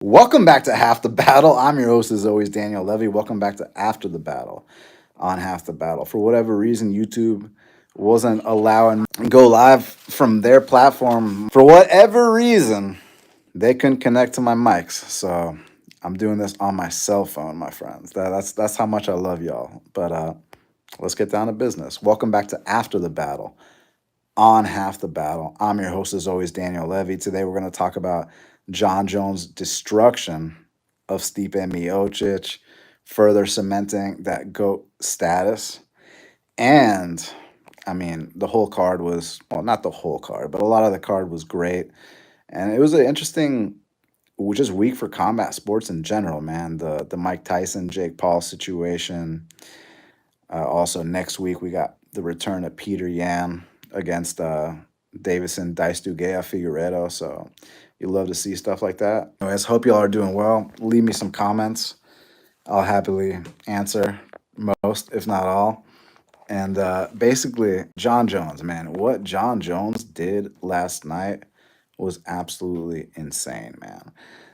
Welcome back to Half the Battle. I'm your host, as always, Daniel Levy. Welcome back to After the Battle on Half the Battle. For whatever reason, YouTube wasn't allowing me to go live from their platform. For whatever reason, they couldn't connect to my mics. So I'm doing this on my cell phone, my friends. That's how much I love y'all. But let's get down to business. Welcome back to After the Battle on Half the Battle. I'm your host, as always, Daniel Levy. Today we're going to talk about Jon Jones' destruction of Stipe Miocic, further cementing that GOAT status. And I mean, the whole card was, well, not the whole card, but a lot of the card was great. And it was an interesting, just week for combat sports in general, man. The Mike Tyson, Jake Paul situation. Also, next week, we got the return of Petr Yan against Davison Dice Dugea Figueredo. So you love to see stuff like that. Anyways, hope y'all are doing well. Leave me some comments. I'll happily answer most, if not all. And basically, Jon Jones, man, what Jon Jones did last night was absolutely insane, man.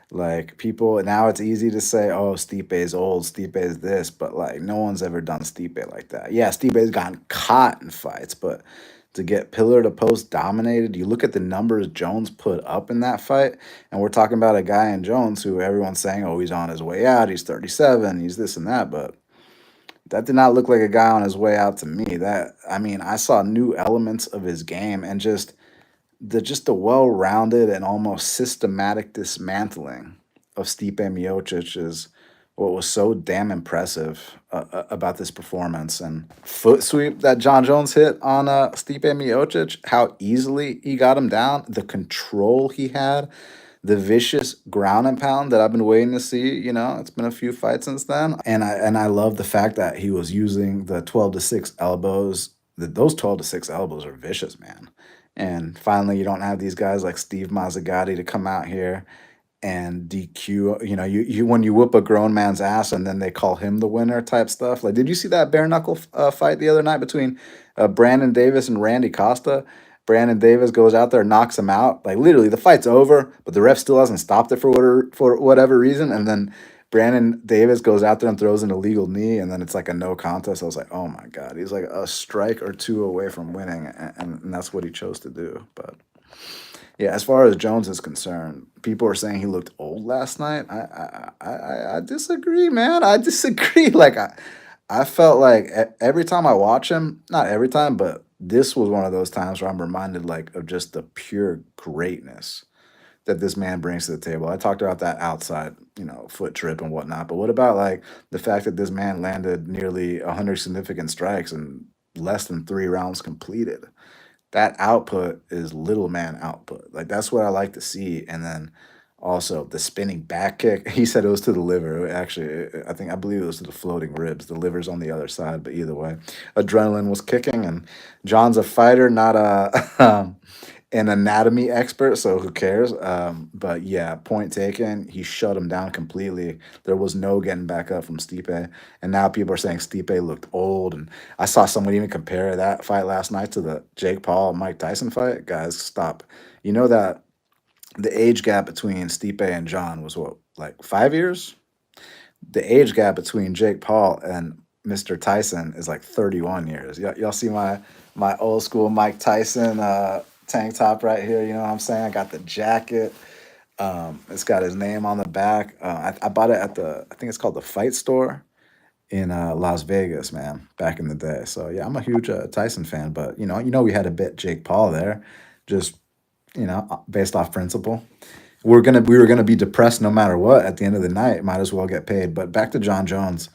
Like, people, now it's easy to say, oh, Stipe's old, Stipe's this, but like, no one's ever done Stipe like that. Yeah, Stipe's gotten caught in fights, but to get pillar to post dominated, you look at the numbers Jones put up in that fight, and we're talking about a guy in Jones who everyone's saying, oh, he's on his way out, he's 37, he's this and that, but that did not look like a guy on his way out to me. I mean, I saw new elements of his game and just the well-rounded and almost systematic dismantling of Stipe Miocic is what was so damn impressive about this performance. And foot sweep that Jon Jones hit on Stipe Miocic, how easily he got him down, the control he had, the vicious ground and pound that I've been waiting to see. It's been a few fights since then, and I love the fact that he was using the 12-6 elbows. Those 12-6 elbows are vicious, man. And finally, you don't have these guys like Steve Mazzagatti to come out here and DQ. You when you whoop a grown man's ass and then they call him the winner type stuff. Like, did you see that bare knuckle fight the other night between Brandon Davis and Randy Costa? Brandon Davis goes out there, knocks him out. Like, literally, the fight's over, but the ref still hasn't stopped it for whatever reason. And then Brandon Davis goes out there and throws an illegal knee, and then it's like a no contest. I was like, oh my God, he's like a strike or two away from winning, and that's what he chose to do. But yeah, as far as Jones is concerned, people are saying he looked old last night. I disagree, man. I disagree. Like, I felt like every time I watch him, not every time, but this was one of those times where I'm reminded like of just the pure greatness that this man brings to the table. I talked about that outside, foot trip and whatnot, but what about like the fact that this man landed nearly 100 significant strikes and less than 3 rounds completed? That output is little man output. Like, that's what I like to see. And then also the spinning back kick. He said it was to the liver. Actually, I believe it was to the floating ribs. The liver's on the other side, but either way, adrenaline was kicking. And John's a fighter, not an anatomy expert, so who cares? But yeah, point taken. He shut him down completely. There was no getting back up from Stipe. And now people are saying Stipe looked old. And I saw someone even compare that fight last night to the Jake Paul Mike Tyson fight. Guys, stop. You know that the age gap between Stipe and John was what, like 5 years? The age gap between Jake Paul and Mr. Tyson is like 31 years. Y'all see my old school Mike Tyson tank top right here. You know what I'm saying? I got the jacket. It's got his name on the back. I bought it at I think it's called the Fight Store in Las Vegas, man, back in the day. So yeah, I'm a huge Tyson fan, but we had to bet Jake Paul there, just based off principle. We were gonna be depressed no matter what at the end of the night. Might as well get paid. But back to Jon Jones.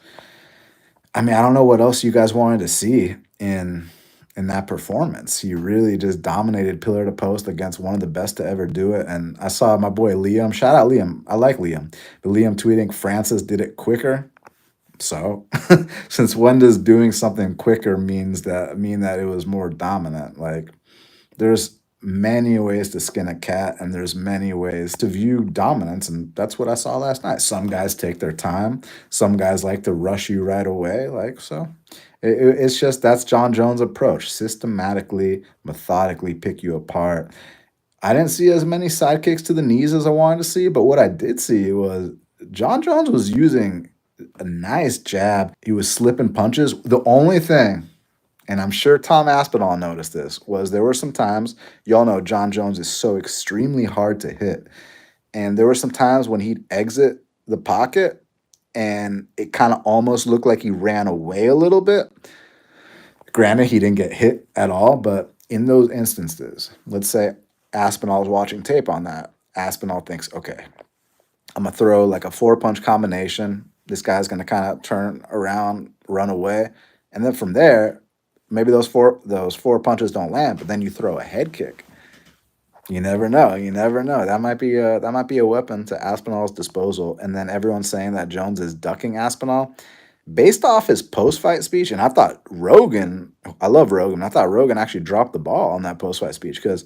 I mean, I don't know what else you guys wanted to see in that performance. He really just dominated pillar to post against one of the best to ever do it. And I saw my boy Liam. Shout out Liam. I like Liam. But Liam tweeting Francis did it quicker. So, since when does doing something quicker mean that it was more dominant? Like, there's many ways to skin a cat, and there's many ways to view dominance, and that's what I saw last night. Some guys take their time. Some guys like to rush you right away. Like, so it's just, that's Jon Jones' approach: systematically, methodically pick you apart. I didn't see as many side kicks to the knees as I wanted to see, but what I did see was Jon Jones was using a nice jab. He was slipping punches. The only thing, and I'm sure Tom Aspinall noticed this, was there were some times, y'all know Jon Jones is so extremely hard to hit. And there were some times when he'd exit the pocket and it kind of almost looked like he ran away a little bit. Granted, he didn't get hit at all, but in those instances, let's say Aspinall is watching tape on that. Aspinall thinks, okay, I'm gonna throw like a 4-punch combination. This guy's gonna kind of turn around, run away, and then from there, maybe those four punches don't land, but then you throw a head kick. You never know. You never know. That might be a weapon to Aspinall's disposal. And then everyone's saying that Jones is ducking Aspinall based off his post-fight speech. And I thought Rogan, I love Rogan. I thought Rogan actually dropped the ball on that post-fight speech because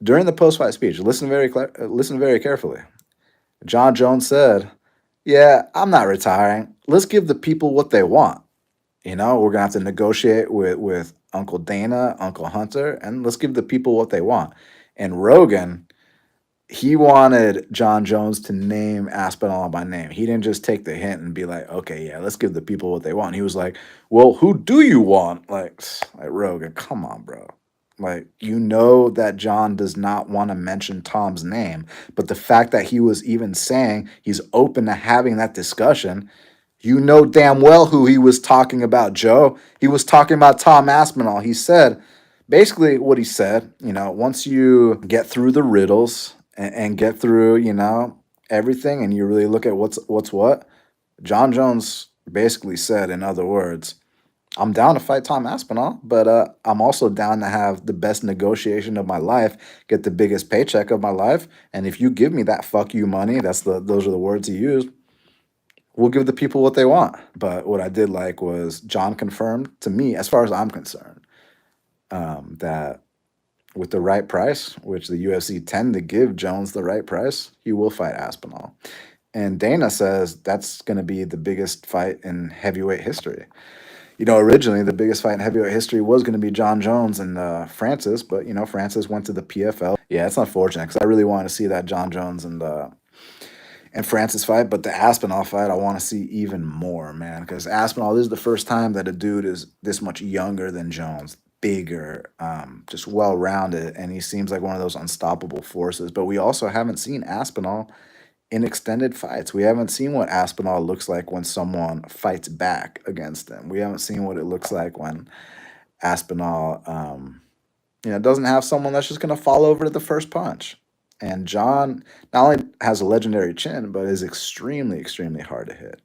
during the post-fight speech, listen very carefully. Jon Jones said, "Yeah, I'm not retiring. Let's give the people what they want. We're gonna have to negotiate with Uncle Dana, Uncle Hunter, and let's give the people what they want." And Rogan, he wanted Jon Jones to name Aspinall by name. He didn't just take the hint and be like, "Okay, yeah, let's give the people what they want." He was like, "Well, who do you want?" Like Rogan, come on, bro. Like, that Jon does not want to mention Tom's name, but the fact that he was even saying he's open to having that discussion, you know damn well who he was talking about, Joe. He was talking about Tom Aspinall. He said, basically what he said, once you get through the riddles and get through, everything, and you really look at what's what, Jon Jones basically said, in other words, I'm down to fight Tom Aspinall, but I'm also down to have the best negotiation of my life, get the biggest paycheck of my life, and if you give me that fuck you money, those are the words he used, we'll give the people what they want. But what I did like was Jon confirmed to me, as far as I'm concerned, that with the right price, which the UFC tend to give Jones the right price, he will fight Aspinall. And Dana says that's going to be the biggest fight in heavyweight history. Originally the biggest fight in heavyweight history was going to be Jon Jones and Francis, but Francis went to the PFL. Yeah, it's unfortunate because I really want to see that Jon Jones and Francis fight, but the Aspinall fight I want to see even more, man, because Aspinall, this is the first time that a dude is this much younger than Jones, bigger, just well-rounded, and he seems like one of those unstoppable forces. But we also haven't seen Aspinall in extended fights. We haven't seen what Aspinall looks like when someone fights back against him. We haven't seen what it looks like when Aspinall, doesn't have someone that's just going to fall over to the first punch. And Jon not only has a legendary chin, but is extremely, extremely hard to hit.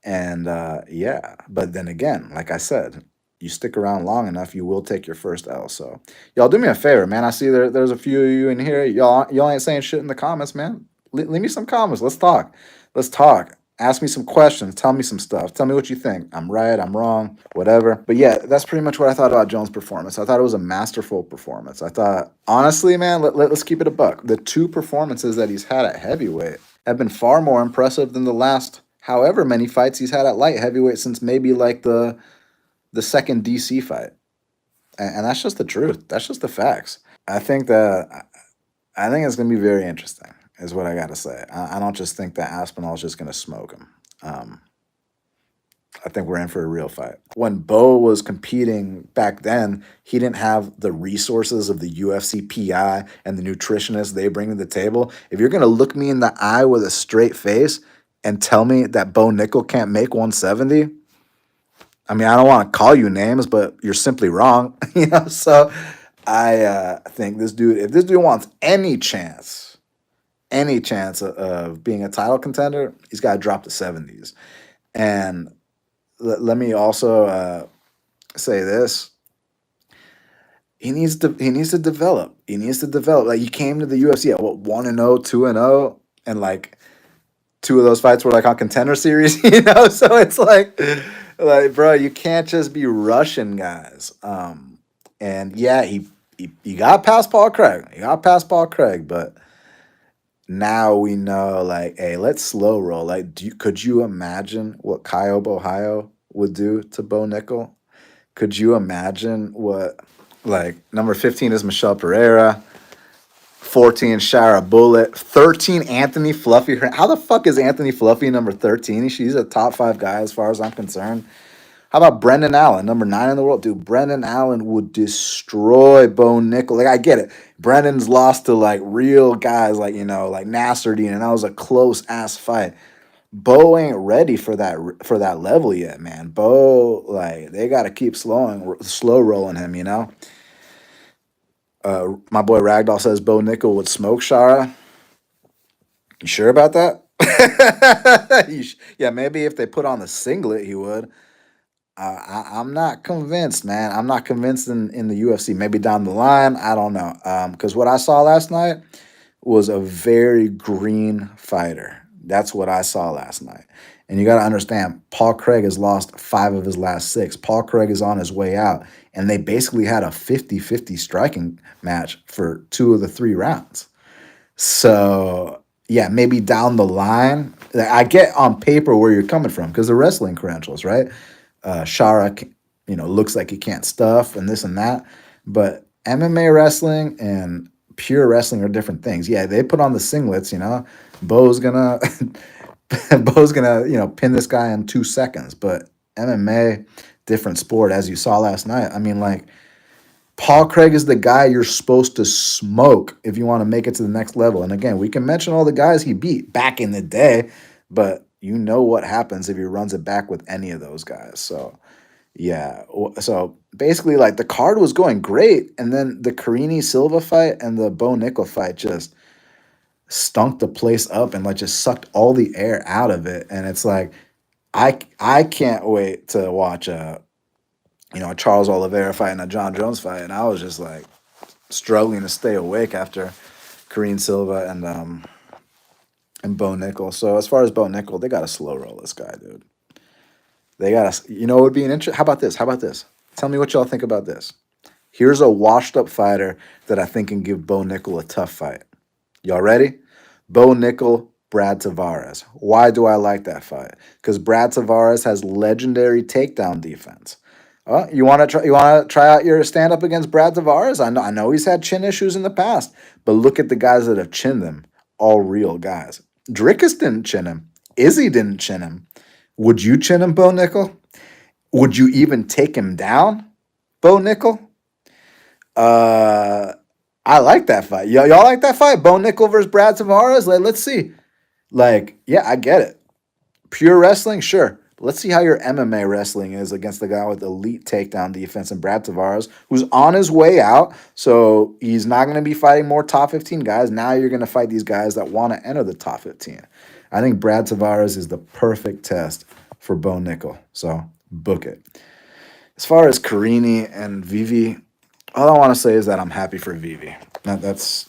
And yeah, but then again, like I said, you stick around long enough, you will take your first L. So y'all do me a favor, man. I see there's a few of you in here. Y'all ain't saying shit in the comments, man. Leave me some comments. Let's talk. Let's talk. Ask me some questions. Tell me some stuff. Tell me what you think. I'm right. I'm wrong. Whatever. But yeah, that's pretty much what I thought about Jones' performance. I thought it was a masterful performance. I thought, honestly, man, let's keep it a buck. The two performances that he's had at heavyweight have been far more impressive than the last however many fights he's had at light heavyweight since maybe like the second DC fight. And that's just the truth. That's just the facts. I think it's going to be very interesting, is what I got to say. I don't just think that Aspinall is just going to smoke him. I think we're in for a real fight. When Bo was competing back then, he didn't have the resources of the UFC PI and the nutritionists they bring to the table. If you're going to look me in the eye with a straight face and tell me that Bo Nickel can't make 170, I mean, I don't want to call you names, but you're simply wrong. So I think this dude, if this dude wants any chance of being a title contender, he's got to drop the 70s. And let me also say this: he needs to develop. He needs to develop. Like, he came to the UFC at what, 1-0, 2-0, and like two of those fights were like on Contender Series. So it's like, bro, you can't just be rushing guys. And yeah, he got past Paul Craig. But now we know, like, hey, let's slow roll. Like, could you imagine what Kyob Ohio would do to Bo Nickel? Could you imagine what, like, number 15 is Michelle Pereira. 14 Shara Bullet, 13 Anthony Fluffy. How the fuck is Anthony Fluffy number 13? She's a top 5 guy as far as I'm concerned. How about Brendan Allen, number 9 in the world? Dude, Brendan Allen would destroy Bo Nickel. Like, I get it. Brendan's lost to, like, real guys like, like Nasruddin, and that was a close-ass fight. Bo ain't ready for that level yet, man. Bo, like, they got to keep slow rolling him, My boy Ragdoll says Bo Nickel would smoke Shara. You sure about that? Yeah, maybe if they put on the singlet, he would. I'm not convinced, man. I'm not convinced in the UFC. Maybe down the line, I don't know. Because what I saw last night was a very green fighter. That's what I saw last night. And you got to understand, Paul Craig has lost 5 of his last 6. Paul Craig is on his way out. And they basically had a 50-50 striking match for 2 of the 3 rounds. So, yeah, maybe down the line. I get on paper where you're coming from because the wrestling credentials, right? Shara, looks like he can't stuff and this and that. But MMA wrestling and pure wrestling are different things. Yeah, they put on the singlets, Bo's gonna pin this guy in 2 seconds. But MMA, different sport, as you saw last night. I mean, like, Paul Craig is the guy you're supposed to smoke if you want to make it to the next level. And again, we can mention all the guys he beat back in the day, but you know what happens if he runs it back with any of those guys. So, yeah. So basically, like, the card was going great, and then the Carini Silva fight and the Bo Nickel fight just stunk the place up and, like, just sucked all the air out of it. And it's like, I can't wait to watch a Charles Oliveira fight and a Jon Jones fight, and I was just like struggling to stay awake after Carini Silva and Bo Nickel. So as far as Bo Nickel, they gotta slow roll this guy, dude. They gotta, it would be an interest. How about this? How about this? Tell me what y'all think about this. Here's a washed up fighter that I think can give Bo Nickel a tough fight. Y'all ready? Bo Nickel, Brad Tavares. Why do I like that fight? Because Brad Tavares has legendary takedown defense. You want to try out your stand up against Brad Tavares? I know he's had chin issues in the past, but look at the guys that have chinned him. All real guys. Drickus didn't chin him. Izzy didn't chin him. Would you chin him, Bo Nickel? Would you even take him down, Bo Nickel? I like that fight. Y'all like that fight? Bo Nickel versus Brad Tavares? Like, let's see. Like, yeah, I get it. Pure wrestling, sure. But let's see how your MMA wrestling is against the guy with elite takedown defense and Brad Tavares, who's on his way out. So he's not going to be fighting more top 15 guys. Now you're going to fight these guys that want to enter the top 15. I think Brad Tavares is the perfect test for Bo Nickel. So book it. As far as Carini and Vivi, all I want to say is that I'm happy for Vivi. That's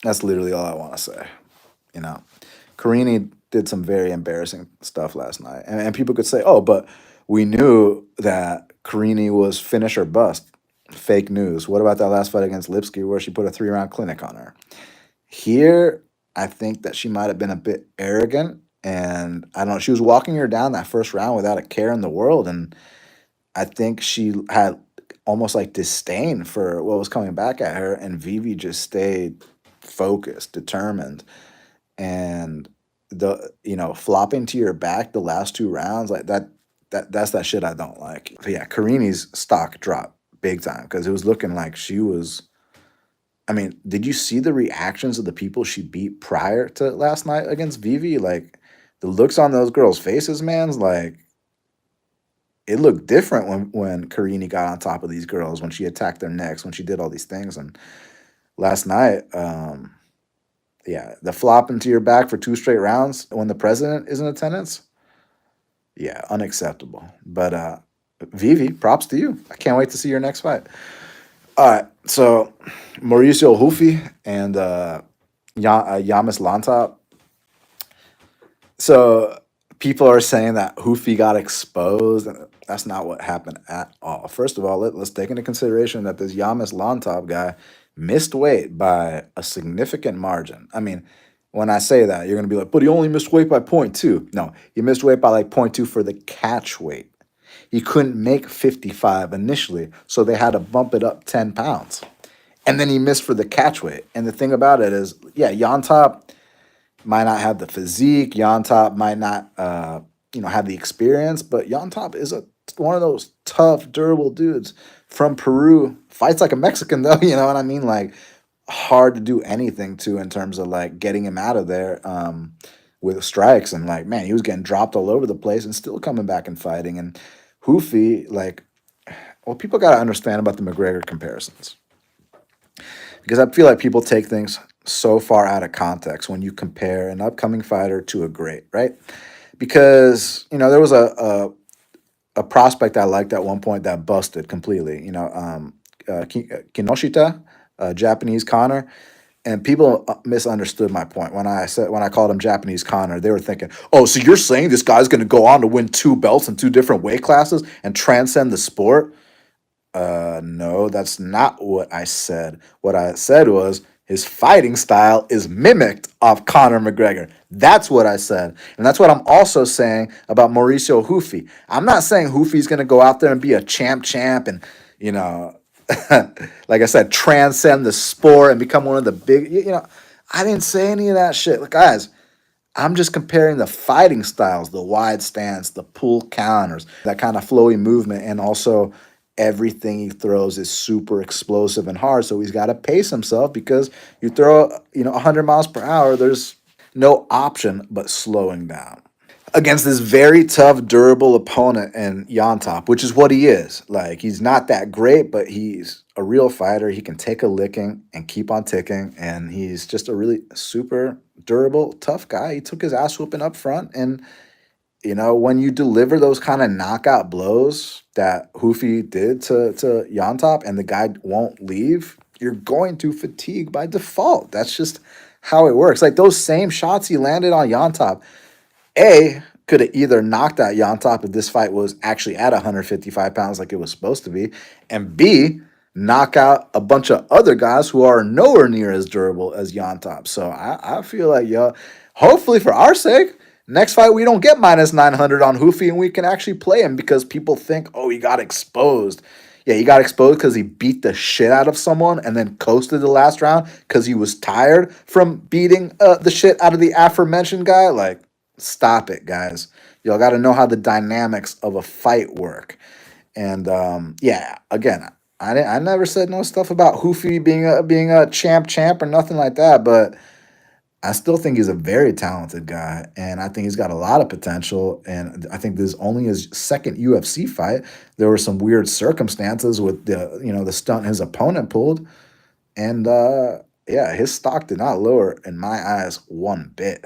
literally all I want to say. Carini did some very embarrassing stuff last night. And people could say, oh, but we knew that Carini was finish or bust. Fake news. What about that last fight against Lipsky where she put a 3-round clinic on her? Here, I think that she might have been a bit arrogant. And I don't know, she was walking her down that first round without a care in the world. And I think she had almost like disdain for what was coming back at her. And Vivi just stayed focused, determined. And flopping to your back the last 2 rounds, like that's that shit I don't like. But yeah, Carini's stock dropped big time because it was looking like she was. I mean, did you see the reactions of the people she beat prior to last night against Vivi? Like, the looks on those girls' faces, man, like, it looked different when Carini got on top of these girls, when she attacked their necks, when she did all these things. And last night, yeah, the flop into your back for 2 straight rounds when the president is in attendance, yeah, unacceptable. But Vivi, props to you. I can't wait to see your next fight. All right, so Mauricio Hufi and Yamis Lantop. So people are saying that Hufi got exposed. That's not what happened at all. First of all, let's take into consideration that this Yamis Lantop guy missed weight by a significant margin. I mean, when I say that, you're going to be like, but he only missed weight by 0.2. No, he missed weight by like 0.2 for the catch weight. He couldn't make 55 initially, so they had to bump it up 10 pounds. and then he missed for the catch weight. And the thing about it is, yeah, Jan Top might not have the physique. Jan Top might not, have the experience. But Jan Top is one of those tough, durable dudes from Peru. Fights like a Mexican, though. You know what I mean? Like, hard to do anything to in terms of like getting him out of there with strikes. And like, man, he was getting dropped all over the place and still coming back and fighting. And Hoofy, like, well, people got to understand about the McGregor comparisons, because I feel like people take things so far out of context when you compare an upcoming fighter to a great, right? Because there was a prospect I liked at one point that busted completely. Kinoshita, Japanese Connor, and people misunderstood my point when I called him Japanese Connor. They were thinking, "Oh, so you're saying this guy's going to go on to win 2 belts in 2 different weight classes and transcend the sport?" No, that's not what I said. What I said was his fighting style is mimicked off Conor McGregor. That's what I said. And that's what I'm also saying about Mauricio Hoofy. I'm not saying Hoofy's going to go out there and be a champ and, you know, like I said, transcend the sport and become one of the big. I didn't say any of that shit. Look, guys, I'm just comparing the fighting styles, the wide stance, the pull counters, that kind of flowy movement, and also everything he throws is super explosive and hard. So he's got to pace himself, because you throw, 100 miles per hour, there's no option but slowing down against this very tough, durable opponent in Yontop, which is what he is. Like, he's not that great, but he's a real fighter. He can take a licking and keep on ticking, and he's just a really super durable, tough guy. He took his ass whooping up front, and when you deliver those kind of knockout blows that Hoofy did to Yontop, and the guy won't leave, you're going to fatigue by default. That's just how it works. Like, those same shots he landed on Yontop, could have either knocked out Yontop if this fight was actually at 155 pounds like it was supposed to be, and B, knock out a bunch of other guys who are nowhere near as durable as Yontop. So I feel like, hopefully for our sake, next fight we don't get minus 900 on Hoofy and we can actually play him, because people think, oh, he got exposed. Yeah, he got exposed because he beat the shit out of someone and then coasted the last round because he was tired from beating the shit out of the aforementioned guy. Like, stop it, guys. Y'all got to know how the dynamics of a fight work. And again, I never said no stuff about Hoofy being a champ or nothing like that, but I still think he's a very talented guy, and I think he's got a lot of potential. And I think this is only his second UFC fight. There were some weird circumstances with the stunt his opponent pulled, and his stock did not lower in my eyes one bit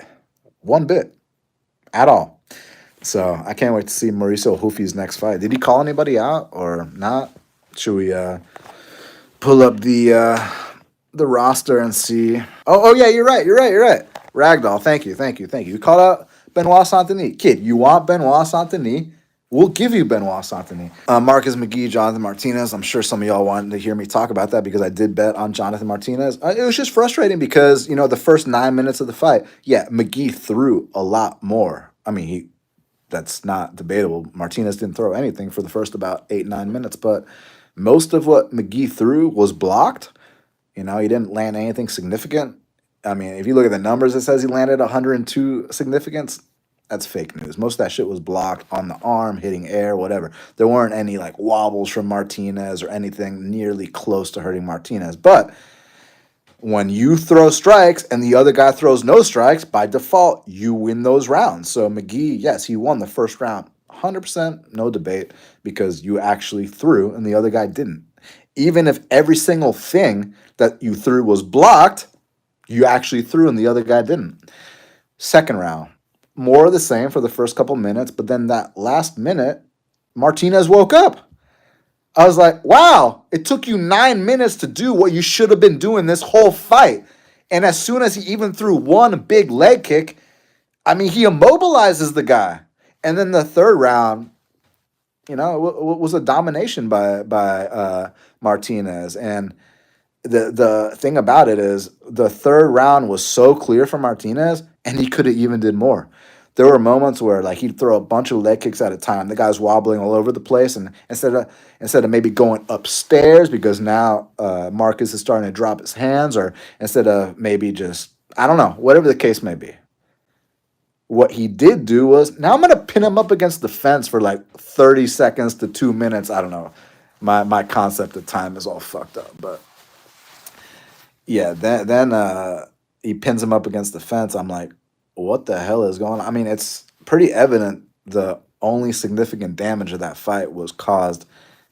at all. So I can't wait to see Mauricio Hoofy's next fight. Did he call anybody out or not? Should we pull up the roster and see? Oh yeah, you're right. Ragdoll, thank you. You called out Benoit Saint-Denis. Kid, you want Benoit Saint-Denis? We'll give you Benoit Saint-Denis. Marcus McGee, Jonathan Martinez. I'm sure some of y'all wanted to hear me talk about that because I did bet on Jonathan Martinez. It was just frustrating because, the first 9 minutes of the fight, McGee threw a lot more. I mean, that's not debatable. Martinez didn't throw anything for the first about 8-9 minutes, but most of what McGee threw was blocked. He didn't land anything significant. I mean, if you look at the numbers, it says he landed 102 significance. That's fake news. Most of that shit was blocked on the arm, hitting air, whatever. There weren't any like wobbles from Martinez or anything nearly close to hurting Martinez. But when you throw strikes and the other guy throws no strikes, by default, you win those rounds. So McGee, yes, he won the first round. 100%, no debate, because you actually threw and the other guy didn't. Even if every single thing that you threw was blocked, you actually threw and the other guy didn't. Second round, more of the same for the first couple minutes, but then that last minute, Martinez woke up. I was like, wow, it took you 9 minutes to do what you should have been doing this whole fight. And as soon as he even threw one big leg kick, I mean, he immobilizes the guy. And then the third round, it was a domination by Martinez. And the thing about it is the third round was so clear for Martinez, and he could have even did more. there were moments where like he'd throw a bunch of leg kicks at a time. The guy's wobbling all over the place, and instead of maybe going upstairs because now Marcus is starting to drop his hands, or instead of maybe just I don't know, whatever the case may be. What he did do was now I'm gonna pin him up against the fence for like 30 seconds to 2 minutes. I don't know. My concept of time is all fucked up, but yeah, then he pins him up against the fence. I'm like, what the hell is going on? I mean, it's pretty evident the only significant damage of that fight was caused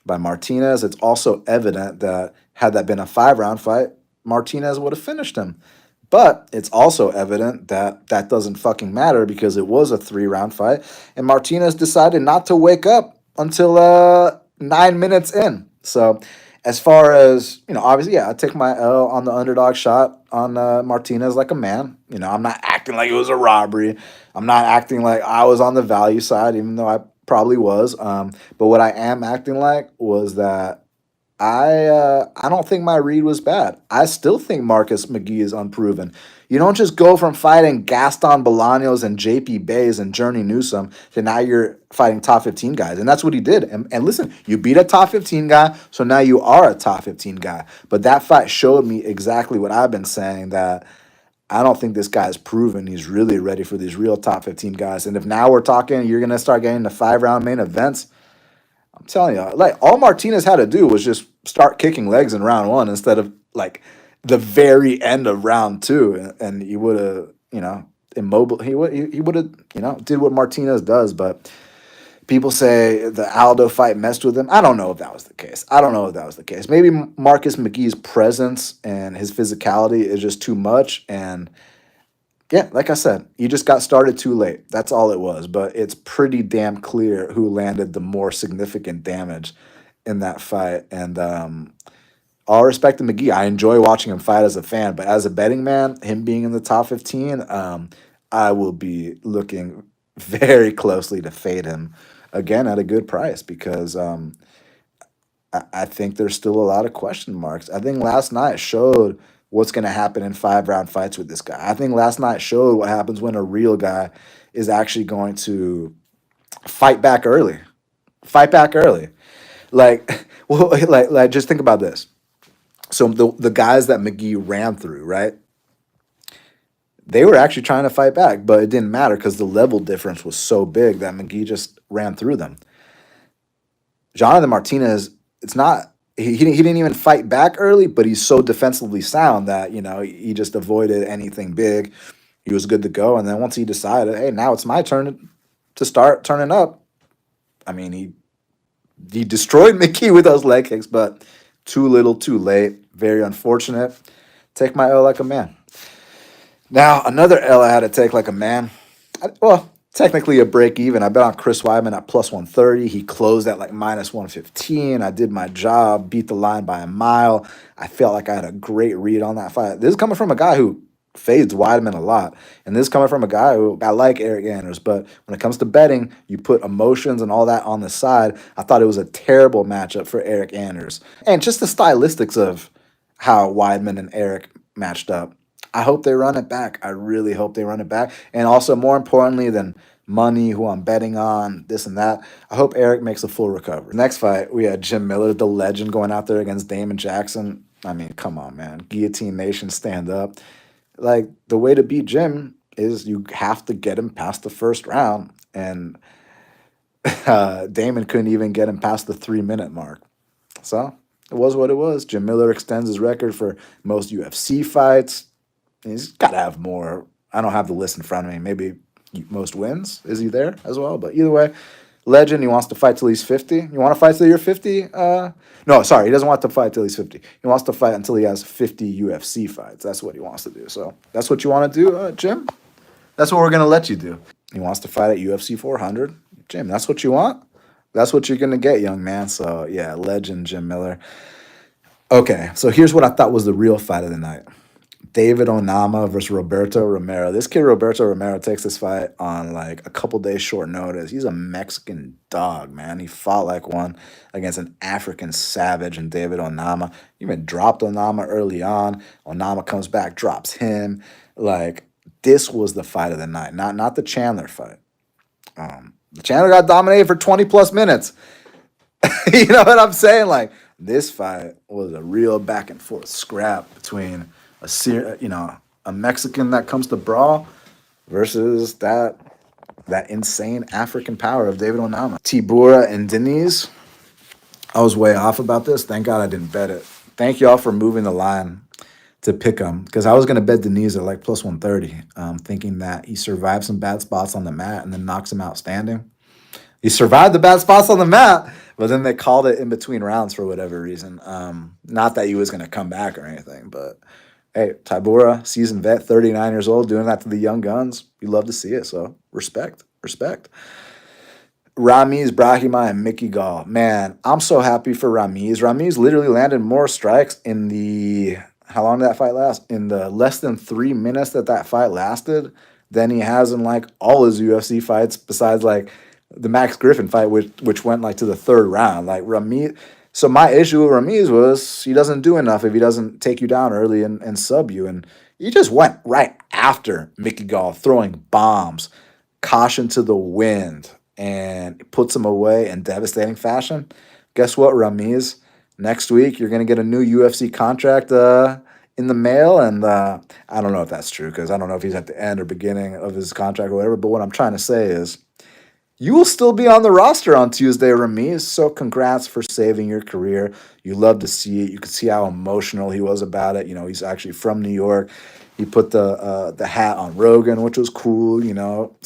by Martinez. It's also evident that had that been a 5-round fight, Martinez would have finished him. But it's also evident that that doesn't fucking matter because it was a 3-round fight, and Martinez decided not to wake up until 9 minutes in. So, as far as obviously, yeah, I take my L on the underdog shot on Martinez like a man. I'm not acting like it was a robbery. I'm not acting like I was on the value side, even though I probably was. But what I am acting like was that I don't think my read was bad. I still think Marcus McGee is unproven. You don't just go from fighting Gaston Bolaños and JP Bays and Journey Newsome to now you're fighting top 15 guys. And that's what he did. And listen, you beat a top 15 guy, so now you are a top 15 guy. But that fight showed me exactly what I've been saying, that I don't think this guy's proven he's really ready for these real top 15 guys. And if now we're talking, you're going to start getting the 5-round main events, I'm telling you, like all Martinez had to do was just start kicking legs in round one instead of like the very end of round two, and he would have, immobile. He would have, did what Martinez does. But people say the Aldo fight messed with him. I don't know if that was the case. I don't know if that was the case. Maybe Marcus McGee's presence and his physicality is just too much, and yeah, like I said, you just got started too late. That's all it was. But it's pretty damn clear who landed the more significant damage in that fight. And all respect to McGee. I enjoy watching him fight as a fan, but as a betting man, him being in the top 15, I will be looking very closely to fade him again at a good price because I think there's still a lot of question marks. I think last night showed what's going to happen in 5-round fights with this guy. I think last night showed what happens when a real guy is actually going to fight back early. Fight back early. Like, well, like just think about this. So the guys that McGee ran through, right? They were actually trying to fight back, but it didn't matter because the level difference was so big that McGee just ran through them. Jonathan Martinez, it's not he didn't even fight back early, but he's so defensively sound that he just avoided anything big. He was good to go, and then once he decided, hey, now it's my turn to start turning up. I mean, he destroyed McKee with those leg kicks, but too little, too late. Very unfortunate. Take my L like a man. Now another L I had to take like a man. Well, technically a break even. I bet on Chris Weidman at plus 130. He closed at like minus 115. I did my job, beat the line by a mile. I felt like I had a great read on that fight. This is coming from a guy who fades Weidman a lot. And this is coming from a guy who I like Eric Anders. But when it comes to betting, you put emotions and all that on the side. I thought it was a terrible matchup for Eric Anders. And just the stylistics of how Weidman and Eric matched up. I hope they run it back. I really hope they run it back. And also, more importantly than money, who I'm betting on, this and that, I hope Eric makes a full recovery. Next fight, we had Jim Miller, the legend, going out there against Damon Jackson. I mean, come on, man. Guillotine Nation, stand up. Like, the way to beat Jim is you have to get him past the first round. And Damon couldn't even get him past the 3-minute mark. So, it was what it was. Jim Miller extends his record for most UFC fights. He's got to have more. I don't have the list in front of me. Maybe most wins. Is he there as well? But either way, legend. He wants to fight till he's 50. You want to fight till you're 50? No, sorry. He doesn't want to fight till he's 50. He wants to fight until he has 50 UFC fights. That's what he wants to do. So that's what you want to do, Jim? That's what we're going to let you do. He wants to fight at UFC 400. Jim, that's what you want? That's what you're going to get, young man. So, yeah, legend Jim Miller. Okay, so here's what I thought was the real fight of the night. David Onama versus Roberto Romero. This kid, Roberto Romero, takes this fight on like a couple days short notice. He's a Mexican dog, man. He fought like one against an African savage in David Onama. He even dropped Onama early on. Onama comes back, drops him. Like, this was the fight of the night, not the Chandler fight. The Chandler got dominated for 20 plus minutes. You know what I'm saying? Like, this fight was a real back and forth scrap between a Mexican that comes to brawl versus that insane African power of David Onama. Tibura and Denise. I was way off about this. Thank God I didn't bet it. Thank y'all for moving the line to pick him, because I was going to bet Denise at like plus 130, thinking that he survived some bad spots on the mat and then knocks him out standing. He survived the bad spots on the mat, but then they called it in between rounds for whatever reason. Not that he was going to come back or anything, but hey, Tybura, seasoned vet, 39 years old, doing that to the young guns. You love to see it, so respect. Ramiz Brahima and Mickey Gall. Man, I'm so happy for Ramiz. Ramiz literally landed more strikes in the, how long did that fight last? In the less than 3 minutes that fight lasted than he has in like all his UFC fights, besides like the Max Griffin fight, which went like to the third round. Like Ramiz. So my issue with Ramiz was he doesn't do enough if he doesn't take you down early and sub you. And he just went right after Mickey Gall, throwing bombs, caution to the wind, and puts him away in devastating fashion. Guess what, Ramiz? Next week, you're going to get a new UFC contract in the mail. And I don't know if that's true, because I don't know if he's at the end or beginning of his contract or whatever. But what I'm trying to say is, you will still be on the roster on Tuesday, Ramiz. So congrats for saving your career. You love to see it. You could see how emotional he was about it. You know, he's actually from New York. He put the hat on Rogan, which was cool. You know,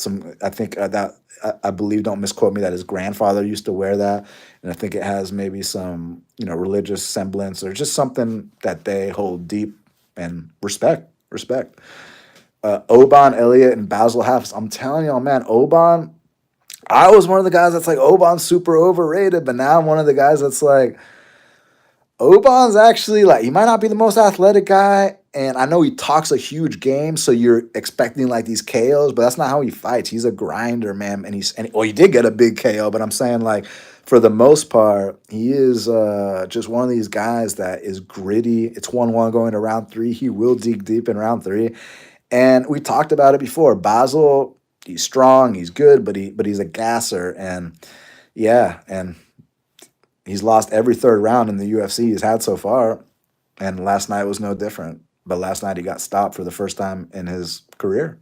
I believe, don't misquote me, that his grandfather used to wear that, and I think it has maybe some religious semblance or just something that they hold deep and respect. Oban Elliott and Basil Hafs. I'm telling y'all, man, Oban. I was one of the guys that's like, Oban's super overrated, but now I'm one of the guys that's like, Oban's actually, like, he might not be the most athletic guy, and I know he talks a huge game, so you're expecting like these KOs, but that's not how he fights. He's a grinder, man, and he did get a big KO, but I'm saying, like, for the most part, he is just one of these guys that is gritty. It's 1-1 going to round 3. He will dig deep in round 3, and we talked about it before. Basil, he's strong, he's good, but he's a gasser, and yeah, and he's lost every third round in the UFC he's had so far, and last night was no different. But last night he got stopped for the first time in his career.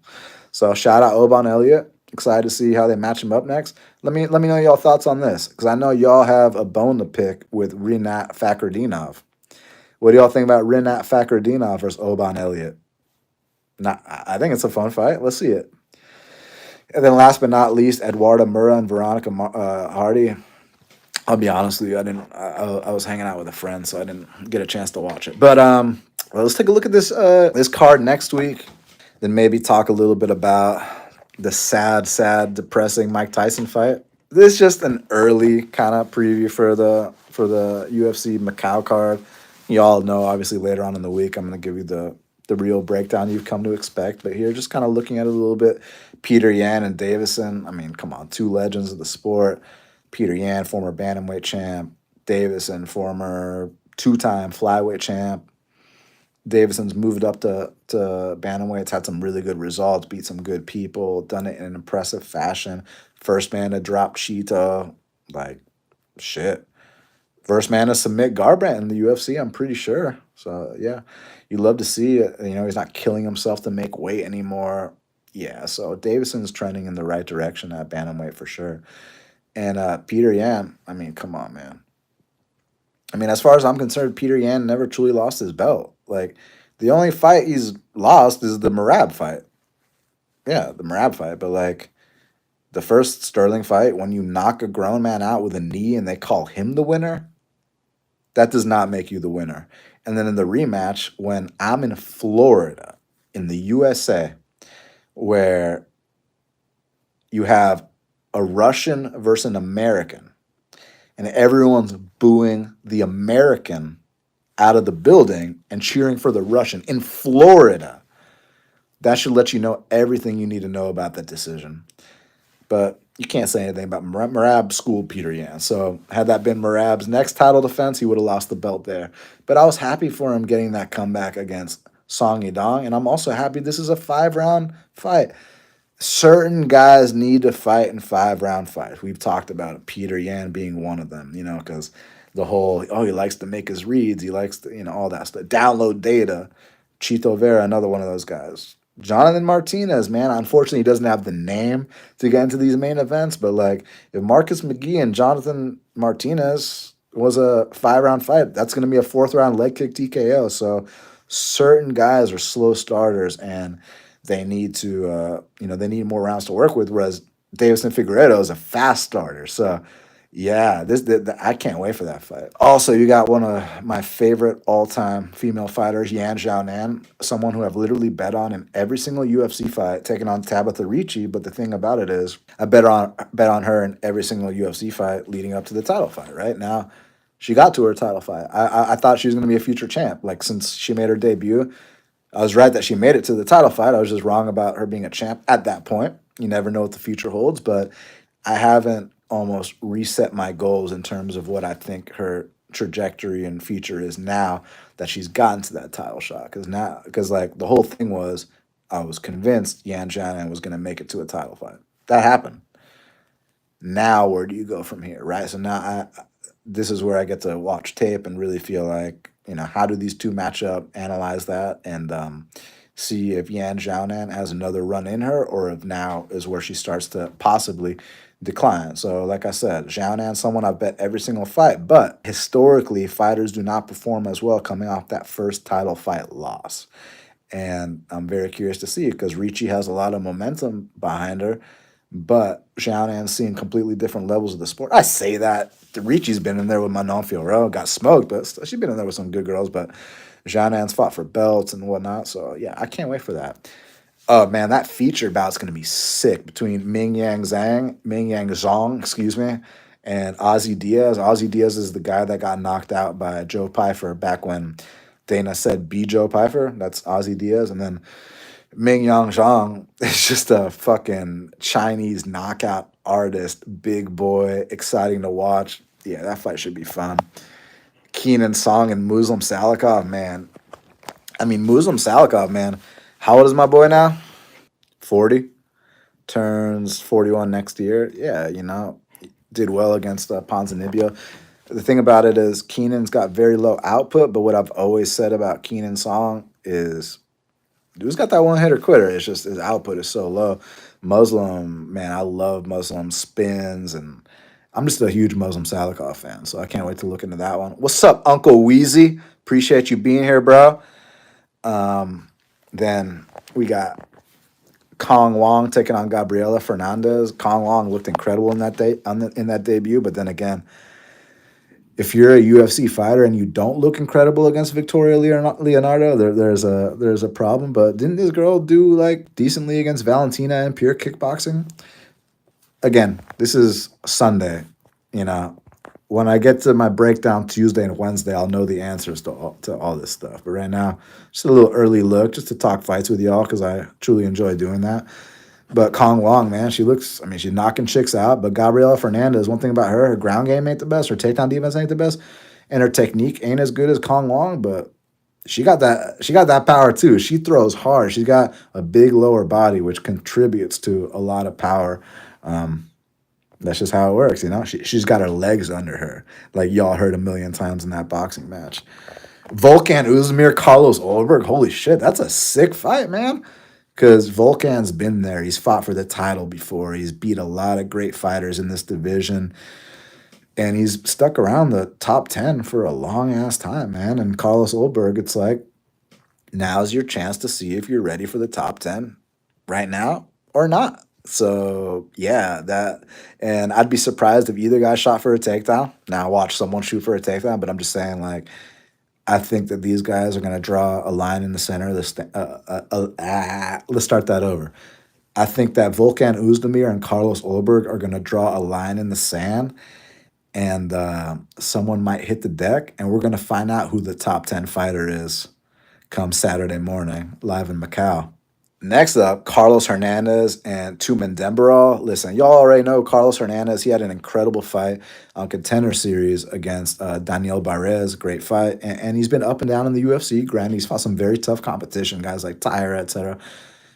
So shout out Oban Elliott. Excited to see how they match him up next. Let me know y'all thoughts on this, because I know y'all have a bone to pick with Rinat Fakhretdinov. What do y'all think about Rinat Fakhretdinov versus Oban Elliott? I think it's a fun fight. Let's see it. And then last but not least, Eduarda Murra and Veronica Hardy. I'll be honest with you, I was hanging out with a friend, so I didn't get a chance to watch it. But let's take a look at this card next week. Then maybe talk a little bit about the sad, depressing Mike Tyson fight. This is just an early kind of preview for the UFC Macau card. You all know, obviously, later on in the week, I'm going to give you the real breakdown you've come to expect. But here, just kind of looking at it a little bit. Petr Yan and Davison. I mean, come on, two legends of the sport. Petr Yan, former bantamweight champ. Davison, former two-time flyweight champ. Davison's moved up to bantamweights, had some really good results, beat some good people, done it in an impressive fashion. First man to drop Cheetah, like, shit. First man to submit Garbrandt in the UFC, I'm pretty sure. So, yeah, you love to see it. He's not killing himself to make weight anymore. Yeah, so Davison's trending in the right direction at bantamweight for sure. And Petr Yan, I mean, come on, man. I mean, as far as I'm concerned, Petr Yan never truly lost his belt. Like, the only fight he's lost is the Merab fight. Yeah, the Merab fight. But, like, the first Sterling fight, when you knock a grown man out with a knee and they call him the winner, that does not make you the winner. And then in the rematch, when I'm in Florida, in the USA, where you have a Russian versus an American, and everyone's booing the American out of the building and cheering for the Russian in Florida, that should let you know everything you need to know about that decision. But you can't say anything about Merab schooled Petr Yan. So had that been Merab's next title defense, he would have lost the belt there. But I was happy for him getting that comeback against Song Yadong. And I'm also happy this is a 5 round fight. Certain guys need to fight in 5 round fights. We've talked about it, Petr Yan being one of them, because the whole, oh, he likes to make his reads, he likes to, all that stuff. Download data. Chito Vera, another one of those guys. Jonathan Martinez, man, unfortunately, he doesn't have the name to get into these main events, but like if Marcus McGee and Jonathan Martinez was a 5 round fight, that's going to be a 4th round leg kick TKO. So certain guys are slow starters and they need to, they need more rounds to work with. Whereas Davison Figueiredo is a fast starter. So yeah, I can't wait for that fight. Also, you got one of my favorite all-time female fighters, Yan Xiaonan, someone who I've literally bet on in every single UFC fight, taking on Tabitha Ricci. But the thing about it is, I bet on her in every single UFC fight leading up to the title fight. Right now, she got to her title fight. I thought she was going to be a future champ. Like since she made her debut, I was right that she made it to the title fight. I was just wrong about her being a champ at that point. You never know what the future holds, but I haven't almost reset my goals in terms of what I think her trajectory and future is now that she's gotten to that title shot. Because like the whole thing was, I was convinced Yan Xiaonan was going to make it to a title fight. That happened. Now where do you go from here, right? So now this is where I get to watch tape and really feel like, how do these two match up, analyze that, and see if Yan Xiaonan has another run in her or if now is where she starts to possibly decline. So, like I said, Xiaonan's someone I've bet every single fight, but historically, fighters do not perform as well coming off that first title fight loss. And I'm very curious to see because Ricci has a lot of momentum behind her, but Xiaonan's seeing completely different levels of the sport. I say that. Ricci's been in there with Manon Fiorot, got smoked, but she's been in there with some good girls, but Xiaonan's fought for belts and whatnot. So, yeah, I can't wait for that. Oh man, that feature bout's gonna be sick between Ming Yang Zhang, excuse me, and Ozzy Diaz. Ozzy Diaz is the guy that got knocked out by Joe Pyfer back when Dana said be Joe Pyfer. That's Ozzy Diaz, and then Ming Yang Zhang is just a fucking Chinese knockout artist, big boy, exciting to watch. Yeah, that fight should be fun. Keenan Song and Muslim Salikov, man. I mean, Muslim Salikov, man. How old is my boy now? 40. Turns 41 next year. Yeah, did well against Ponzinibbio. The thing about it is Keenan's got very low output, but what I've always said about Keenan Song is dude's got that one hitter quitter. It's just his output is so low. Muslim, man, I love Muslim spins, and I'm just a huge Muslim Salikov fan, so I can't wait to look into that one. What's up, Uncle Wheezy? Appreciate you being here, bro. Then we got Kong Wong taking on Gabriela Fernandez. Kong Wong looked incredible in that debut, but then again, if you're a UFC fighter and you don't look incredible against Victoria Leonardo, there's a problem. But didn't this girl do like decently against Valentina in pure kickboxing? Again, this is Sunday. When I get to my breakdown Tuesday and Wednesday, I'll know the answers to all this stuff. But right now, just a little early look, just to talk fights with y'all because I truly enjoy doing that. But Kong Wong, man, she's knocking chicks out. But Gabriela Fernandez, one thing about her ground game ain't the best, her takedown defense ain't the best, and her technique ain't as good as Kong Wong, but she got that power too. She throws hard. She's got a big lower body, which contributes to a lot of power. That's just how it works, She's got her legs under her, like y'all heard a million times in that boxing match. Volkan Oezdemir, Carlos Ulberg. Holy shit, that's a sick fight, man. Because Volkan's been there. He's fought for the title before. He's beat a lot of great fighters in this division. And he's stuck around the top 10 for a long ass time, man. And Carlos Ulberg, it's like, now's your chance to see if you're ready for the top 10 right now or not. So, yeah, and I'd be surprised if either guy shot for a takedown. Now, watch someone shoot for a takedown, but I'm just saying, like, I think that these guys are going to draw a line in the center. Let's start that over. I think that Volkan Oezdemir and Carlos Ulberg are going to draw a line in the sand, and someone might hit the deck, and we're going to find out who the top 10 fighter is come Saturday morning, live in Macau. Next up, Carlos Hernandez and Tumen Dembarral. Listen, y'all already know Carlos Hernandez. He had an incredible fight on Contender Series against Daniel Barrez. Great fight. And he's been up and down in the UFC. Granted, he's fought some very tough competition, guys like Tyra, etc.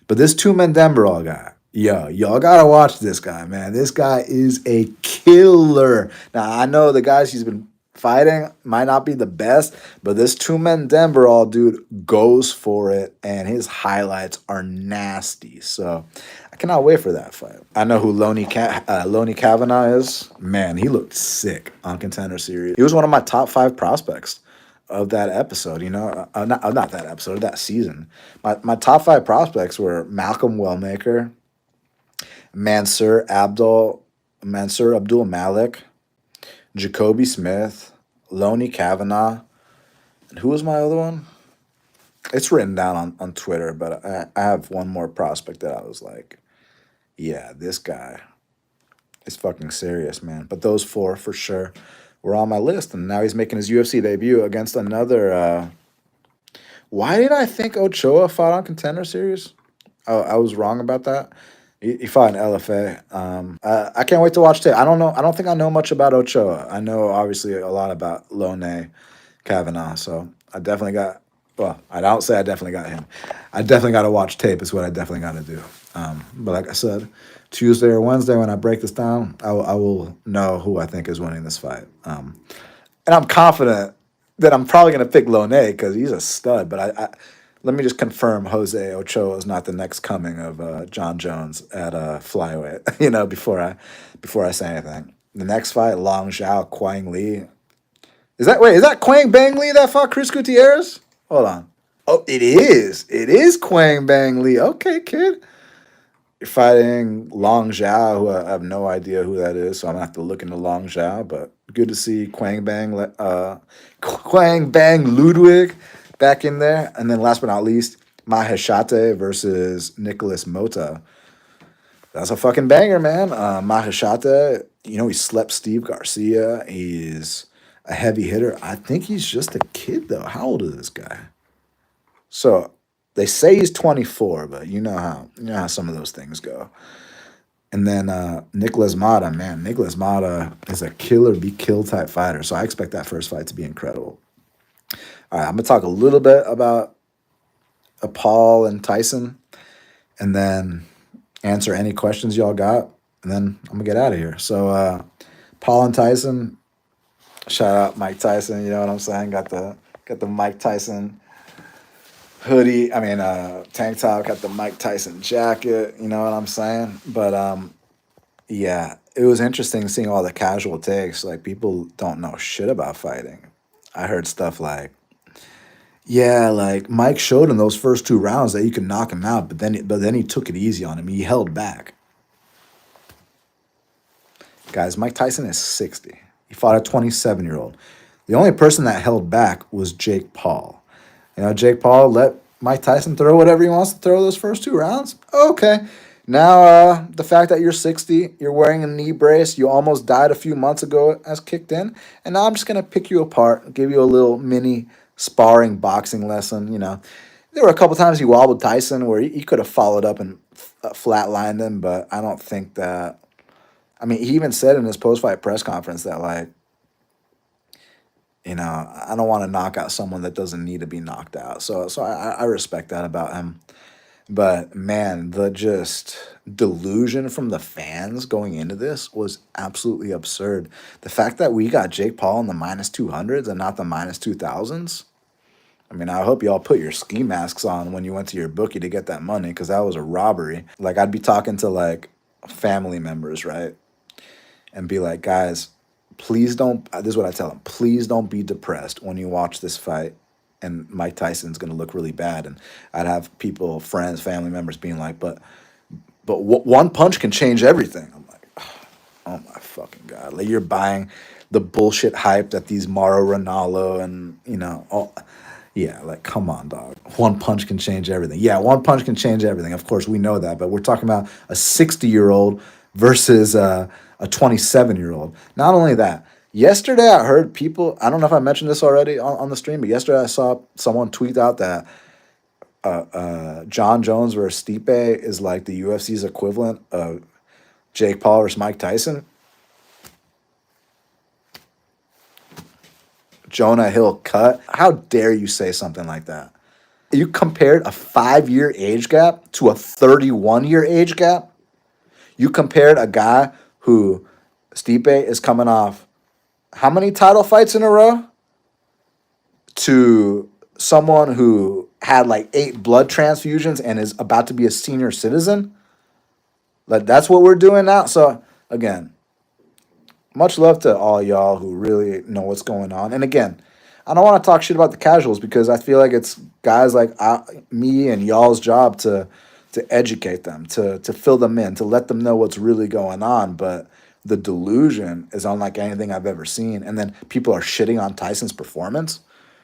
But this Tumen Dembarral guy, yo, y'all gotta watch this guy, man. This guy is a killer. Now, I know the guys he's been fighting might not be the best, but this Tumen Dembarral dude goes for it, and his highlights are nasty. So I cannot wait for that fight. I know who Loney Kavanaugh is. Man, he looked sick on Contender Series. He was one of my top 5 prospects of that episode, not that episode, that season. My top 5 prospects were Malcolm Wellmaker, Mansur Abdul Malik, Jacoby Smith, Loney Kavanaugh, and who was my other one? It's written down on Twitter, but I have one more prospect that I was like, yeah, this guy is fucking serious, man. But those 4 for sure were on my list, and now he's making his UFC debut against another. Why did I think Ochoa fought on Contender Series? Oh, I was wrong about that. He fought in LFA. I can't wait to watch tape. I don't know. I don't think I know much about Ochoa. I know obviously a lot about Lone Kavanaugh. So I definitely got. Well, I don't say I definitely got him. I definitely got to watch tape. Is what I definitely got to do. But like I said, Tuesday or Wednesday when I break this down, I will know who I think is winning this fight. And I'm confident that I'm probably going to pick Lone because he's a stud. But I let me just confirm Jose Ochoa is not the next coming of Jon Jones at flyweight. Before I say anything. The next fight, Long Zhao Quang Lee. Is that Quang Bang Lee that fought Chris Gutierrez? Hold on. Oh, it is. It is Quang Bang Lee. Okay, kid. You're fighting Long Zhao, who I have no idea who that is, so I'm gonna have to look into Long Zhao. But good to see Quang Bang Ludwig back in there. And then last but not least, Maheshate versus Nicholas Mota. That's a fucking banger, man. Maheshate, he slept Steve Garcia. He's a heavy hitter. I think he's just a kid though. How old is this guy? So they say he's 24, but you know how some of those things go. And then Nicholas Mata, man, Nicholas Mata is a killer be kill type fighter. So I expect that first fight to be incredible. All right, I'm gonna talk a little bit about Paul and Tyson, and then answer any questions y'all got, and then I'm gonna get out of here. So Paul and Tyson, shout out Mike Tyson. You know what I'm saying? Got the Mike Tyson hoodie. Tank top. Got the Mike Tyson jacket. You know what I'm saying? But yeah, it was interesting seeing all the casual takes. Like people don't know shit about fighting. I heard stuff like, yeah, like Mike showed in those first 2 rounds that you could knock him out, but then he took it easy on him. He held back. Guys, Mike Tyson is 60. He fought a 27-year-old. The only person that held back was Jake Paul. Jake Paul let Mike Tyson throw whatever he wants to throw those first 2 rounds. Okay. Now, the fact that you're 60, you're wearing a knee brace, you almost died a few months ago, has kicked in. And now I'm just going to pick you apart, give you a little mini sparring boxing lesson. There were a couple times he wobbled Tyson where he could have followed up and flatlined him, but I don't think that. He even said in his post-fight press conference that, like, I don't want to knock out someone that doesn't need to be knocked out. So I respect that about him. But man, the just delusion from the fans going into this was absolutely absurd. The fact that we got Jake Paul in the -200s and not the -2000s. I hope y'all put your ski masks on when you went to your bookie to get that money, because that was a robbery. Like, I'd be talking to like family members, right? And be like, guys, please don't, this is what I tell them, please don't be depressed when you watch this fight and Mike Tyson's going to look really bad. And I'd have people, friends, family members being like, but one punch can change everything. I'm like, oh my fucking God. Like, you're buying the bullshit hype that these Mauro Ranallo and, yeah, like, come on, dog. One punch can change everything. Yeah, one punch can change everything. Of course, we know that. But we're talking about a 60-year-old versus a 27-year-old. Not only that, yesterday I heard people, I don't know if I mentioned this already on the stream, but yesterday I saw someone tweet out that Jon Jones versus Stipe is like the UFC's equivalent of Jake Paul versus Mike Tyson. Jonah Hill cut. How dare you say something like that? You compared a 5-year age gap to a 31-year age gap. You compared a guy who Stipe is coming off how many title fights in a row to someone who had like 8 blood transfusions and is about to be a senior citizen. Like that's what we're doing now. So again, much love to all y'all who really know what's going on. And again, I don't want to talk shit about the casuals because I feel like it's guys like me and y'all's job to educate them, to fill them in, to let them know what's really going on. But the delusion is unlike anything I've ever seen. And then people are shitting on Tyson's performance.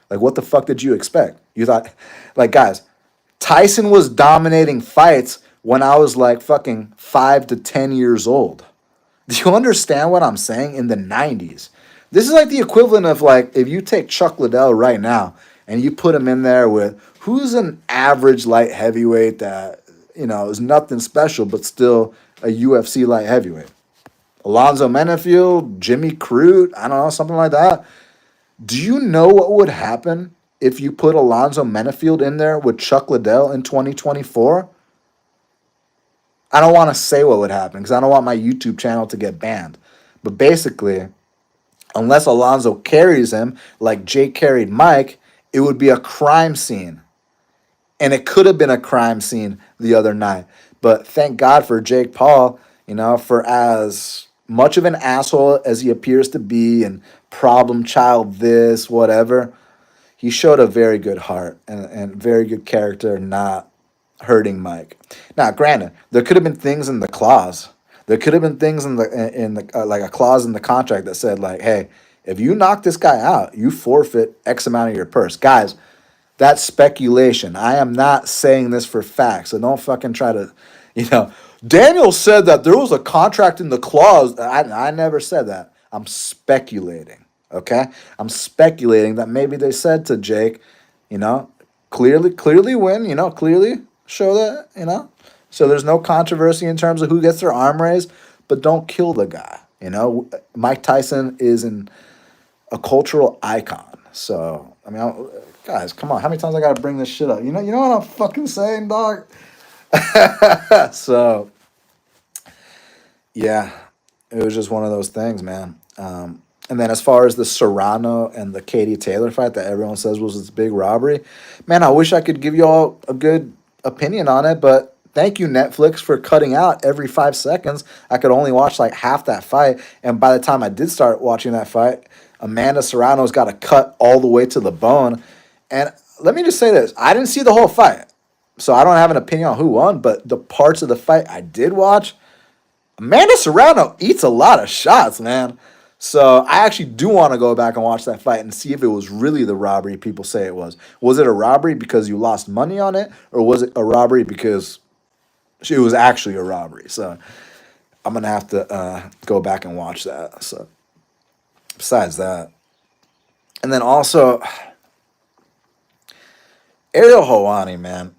Like, what the fuck did you expect? You thought, like, guys, Tyson was dominating fights when I was like fucking 5 to 10 years old. Do you understand what I'm saying? In the 90s. This is like the equivalent of like if you take Chuck Liddell right now and you put him in there with who's an average light heavyweight that, is nothing special but still a UFC light heavyweight. Alonzo Menefield, Jimmy Crute, I don't know, something like that. Do you know what would happen if you put Alonzo Menefield in there with Chuck Liddell in 2024? I don't want to say what would happen because I don't want my YouTube channel to get banned. But basically, unless Alonzo carries him like Jake carried Mike, it would be a crime scene. And it could have been a crime scene the other night. But thank God for Jake Paul, for as much of an asshole as he appears to be and problem child this, whatever, he showed a very good heart and very good character, not hurting Mike. Now, granted, there could have been things in the clause. There could have been things in the like a clause in the contract that said like, hey, if you knock this guy out, you forfeit X amount of your purse. Guys, that's speculation. I am not saying this for facts. So don't fucking try to, Daniel said that there was a contract in the clause. I never said that. I'm speculating. Okay? I'm speculating that maybe they said to Jake, clearly win, clearly show that, so there's no controversy in terms of who gets their arm raised, but don't kill the guy. Mike Tyson is a cultural icon. So, guys, come on. How many times I got to bring this shit up? You know what I'm fucking saying, dog? So, yeah, it was just one of those things, man. And then as far as the Serrano and the Katie Taylor fight that everyone says was this big robbery, man, I wish I could give you all a good opinion on it, but thank you, Netflix, for cutting out every 5 seconds. I could only watch like half that fight. And by the time I did start watching that fight, Amanda Serrano's got a cut all the way to the bone. And let me just say this. I didn't see the whole fight, so I don't have an opinion on who won, but the parts of the fight I did watch, Amanda Serrano eats a lot of shots, man. So I actually do want to go back and watch that fight and see if it was really the robbery people say it was. Was it a robbery because you lost money on it, or was it a robbery because it was actually a robbery? So I'm going to have to go back and watch that. So besides that, and then also Ariel Helwani, man,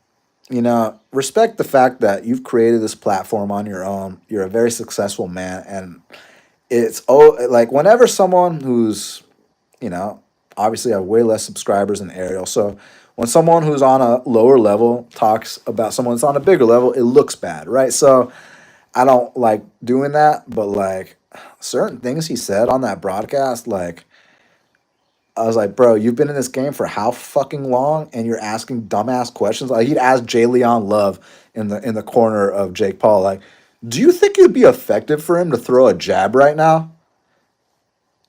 respect the fact that you've created this platform on your own. You're a very successful man, and it's like whenever someone who's, obviously have way less subscribers than Ariel. So when someone who's on a lower level talks about someone that's on a bigger level, it looks bad, right? So I don't like doing that, but like certain things he said on that broadcast, like I was like, bro, you've been in this game for how fucking long, and you're asking dumbass questions. Like he'd ask Jay Leon Love in the corner of Jake Paul, like, do you think it'd be effective for him to throw a jab right now?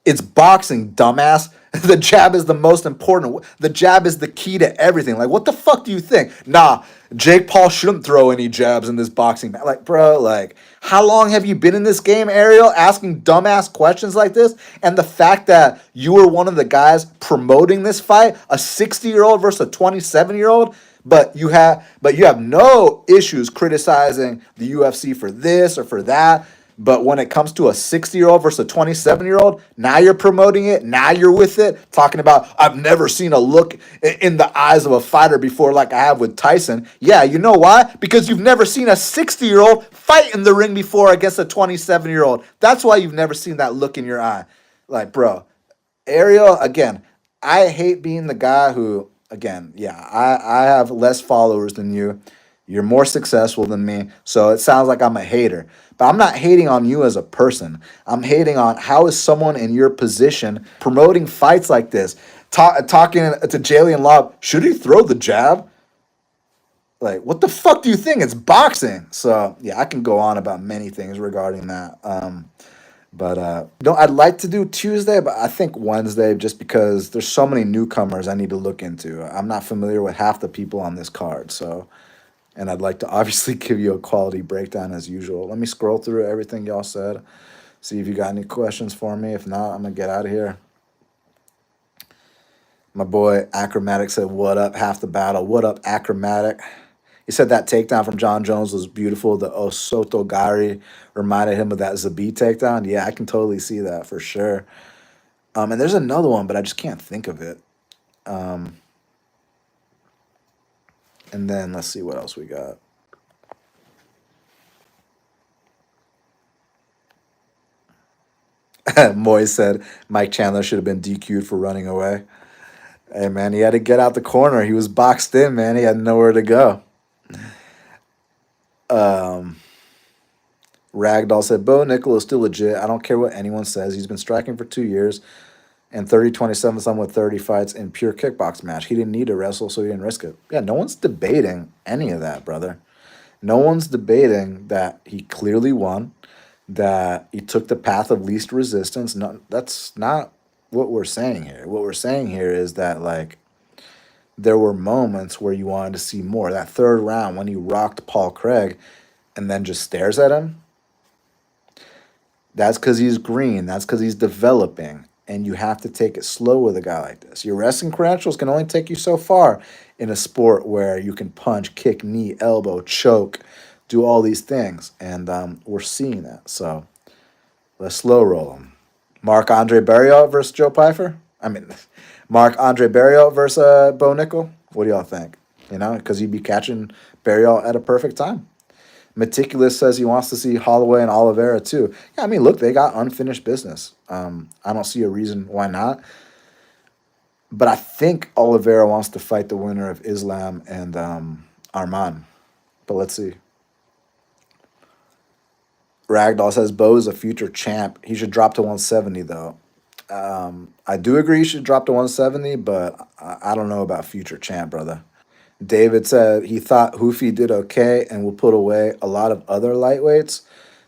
It's boxing, dumbass. The jab is the most important. The jab is the key to everything. Like, what the fuck do you think? Nah, Jake Paul shouldn't throw any jabs in this boxing match. Like, bro, like, how long have you been in this game, Ariel, asking dumbass questions like this? And the fact that you were one of the guys promoting this fight, a 60-year-old versus a 27-year-old, but you have no issues criticizing the UFC for this or for that. But when it comes to a 60-year-old versus a 27-year-old, now you're promoting it. Now you're with it, talking about, I've never seen a look in the eyes of a fighter before like I have with Tyson. Yeah, you know why? Because you've never seen a 60-year-old fight in the ring before against a 27-year-old. That's why you've never seen that look in your eye. Like, bro, Ariel, again, I hate being the guy who, again, yeah, I have less followers than you. You're more successful than me. So it sounds like I'm a hater. But I'm not hating on you as a person. I'm hating on how is someone in your position promoting fights like this? Talking to Jalen Lobb, should he throw the jab? Like, what the fuck do you think? It's boxing. So, yeah, I can go on about many things regarding that. No, I'd like to do Tuesday, but I think Wednesday just because there's so many newcomers I need to look into. I'm not familiar with half the people on this card, so and I'd like to obviously give you a quality breakdown as usual. Let me scroll through everything y'all said, see if you got any questions for me. If not, I'm gonna get out of here. My boy Acromatic said, "What up, half the battle? What up, Acromatic?" He said that takedown from Jon Jones was beautiful. The Osotogari reminded him of that Zabit takedown. Yeah, I can totally see that for sure. And there's another one, but I just can't think of it. And then let's see what else we got. Moy said Mike Chandler should have been DQ'd for running away. Hey, man, he had to get out the corner. He was boxed in, man. He had nowhere to go. Ragdoll said, Bo Nickel is still legit. I don't care what anyone says. He's been striking for 2 years and 30-27 some with 30 fights in pure kickbox match. He didn't need to wrestle, so he didn't risk it. Yeah, no one's debating any of that, brother. No one's debating that he clearly won, that he took the path of least resistance. No, that's not what we're saying here. What we're saying here is that, like, there were moments where you wanted to see more. That third round when he rocked Paul Craig and then just stares at him, that's because he's green. That's because he's developing. And you have to take it slow with a guy like this. Your wrestling credentials can only take you so far in a sport where you can punch, kick, knee, elbow, choke, do all these things. And we're seeing that. So let's slow roll him. Marc-Andre Barriault versus Joe Pyfer? Marc-Andre Barriault versus Bo Nickel? What do y'all think? You know, because he'd be catching Barriault at a perfect time. Meticulous says he wants to see Holloway and Oliveira too. Yeah, I mean, look, they got unfinished business. I don't see a reason why not. But I think Oliveira wants to fight the winner of Islam and Arman. But let's see. Ragdoll says Bo is a future champ. He should drop to 170 though. I do agree he should drop to 170, but I don't know about future champ, brother. David said he thought Hoofy did okay and will put away a lot of other lightweights.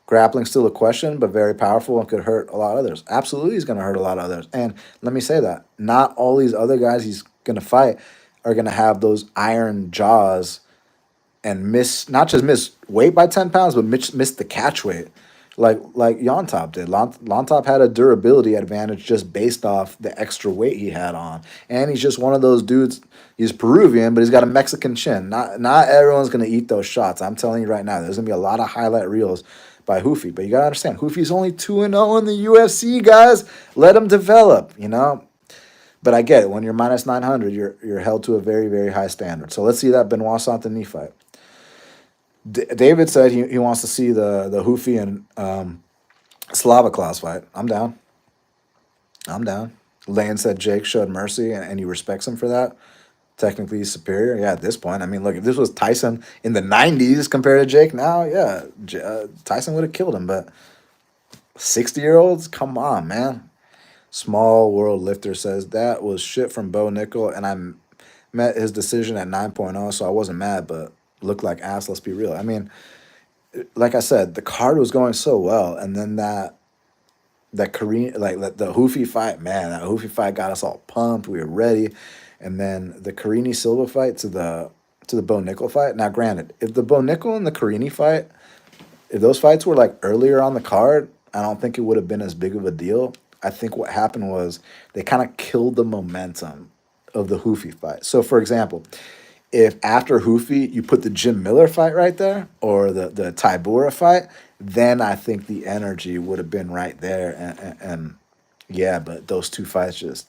Grappling still a question, but very powerful and could hurt a lot of others. Absolutely, he's going to hurt a lot of others. And let me say that. Not all these other guys he's going to fight are going to have those iron jaws and not just miss weight by 10 pounds, but miss the catch weight. Like Yontop did. Lontop had a durability advantage just based off the extra weight he had on. And he's just one of those dudes. He's Peruvian, but he's got a Mexican chin. Not everyone's going to eat those shots. I'm telling you right now, there's going to be a lot of highlight reels by Hoofy. But you got to understand, Hoofy's only 2-0 in the UFC, guys. Let him develop, you know. But I get it. When you're minus 900, you're held to a very, very high standard. So let's see that Benoit Saint-Denis fight. David said he wants to see the Hoofy and Slava Klaus fight. I'm down. Lane said Jake showed mercy and he respects him for that. Technically he's superior. Yeah, at this point. I mean, look, if this was Tyson in the 90s compared to Jake now, yeah, Tyson would have killed him. But 60-year-olds, come on, man. Small World Lifter says that was shit from Bo Nickel, and I met his decision at 9.0, so I wasn't mad, but looked like ass, let's be real. I mean, like I said, the card was going so well, and then that Korean, like the Hoofy fight, man, that Hoofy fight got us all pumped. We were ready. And then the Carini Silva fight to the Bo Nickel fight. Now, granted, if the Bo Nickel and the Carini fight, if those fights were like earlier on the card, I don't think it would have been as big of a deal. I think what happened was they kind of killed the momentum of the Hoofy fight. So, for example, if after Hoofy you put the Jim Miller fight right there or the Tybura fight, then I think the energy would have been right there. And yeah, but those two fights just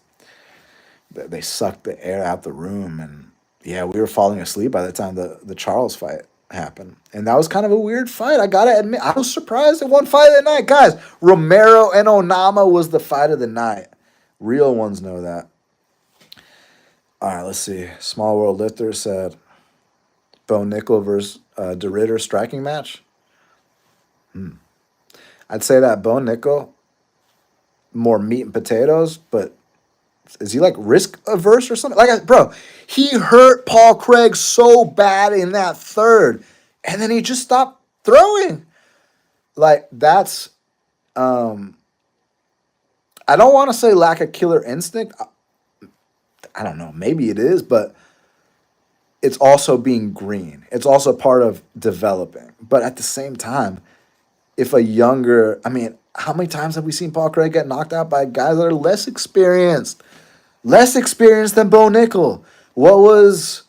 they sucked the air out the room, and yeah, we were falling asleep by the time the Charles fight happened, and that was kind of a weird fight. I gotta admit, I was surprised at one fight of the night, guys. Romero and Onama was the fight of the night. Real ones know that. All right, let's see. Small World Lifter said Bo Nickel versus De Ridder striking match. I'd say that Bo Nickel more meat and potatoes, but is he like risk averse or something? Like, bro, he hurt Paul Craig so bad in that third, and then he just stopped throwing. Like, that's I don't want to say lack of killer instinct. I don't know, maybe it is, but it's also being green. It's also part of developing. But at the same time, if a younger, I mean, how many times have we seen Paul Craig get knocked out by guys that are less experienced? Less experienced than Bo Nickel. What was,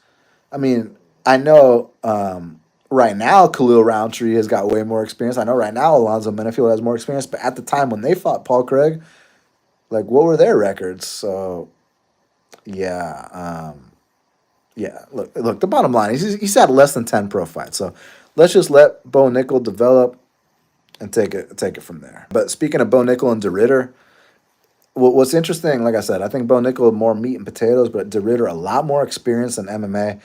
I mean, I know right now Khalil Roundtree has got way more experience. I know right now Alonzo Menifield has more experience, but at the time when they fought Paul Craig, like, what were their records? So, yeah, yeah. Look. The bottom line is he's had less than 10 pro fights. So let's just let Bo Nickel develop and take it from there. But speaking of Bo Nickel and De Ridder, what's interesting, like I said, I think Bo Nickel more meat and potatoes, but De Ridder a lot more experience in MMA,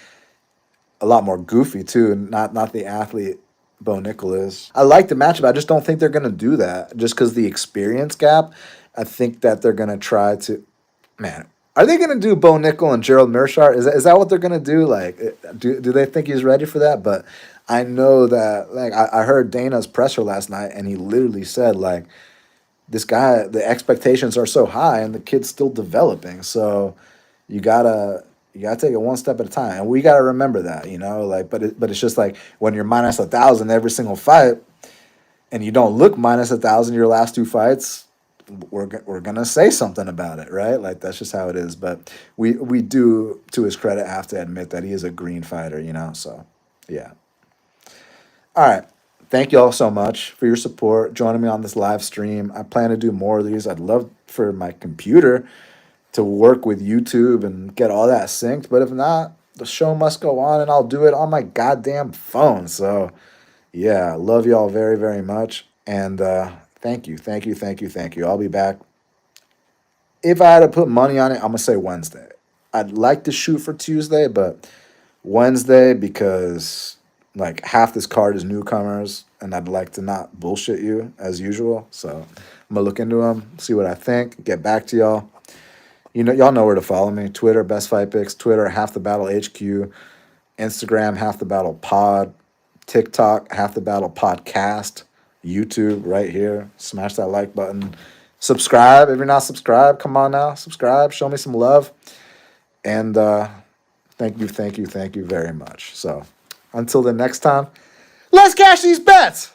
a lot more goofy too, not the athlete Bo Nickel is. I like the matchup. I just don't think they're gonna do that just because the experience gap. I think that they're gonna try to, man. Are they gonna do Bo Nickel and Gerald Meerschaert? Is that what they're gonna do? Like, do they think he's ready for that? But I know that, like, I heard Dana's presser last night, and he literally said, like, this guy, the expectations are so high, and the kid's still developing. So you gotta take it one step at a time, and we gotta remember that, like. But it's just like when you're minus 1,000 every single fight, and you don't look minus 1,000 your last two fights. We're gonna say something about it, right? Like, that's just how it is. But we do, to his credit, have to admit that he is a green fighter, So yeah. All right. Thank you all so much for your support, joining me on this live stream. I plan to do more of these. I'd love for my computer to work with YouTube and get all that synced. But if not, the show must go on, and I'll do it on my goddamn phone. So yeah, love y'all very, very much. And thank you. I'll be back. If I had to put money on it, I'm going to say Wednesday. I'd like to shoot for Tuesday, but Wednesday, because like half this card is newcomers, and I'd like to not bullshit you as usual. So I'm going to look into them, see what I think, get back to y'all. Y'all know where to follow me. Twitter, Best Fight Picks. Twitter, Half the Battle HQ. Instagram, Half the Battle Pod. TikTok, Half the Battle Podcast. YouTube, right here. Smash that like button. Subscribe if you're not subscribed. Come on now, subscribe. Show me some love. And thank you very much. So until the next time, let's cash these bets.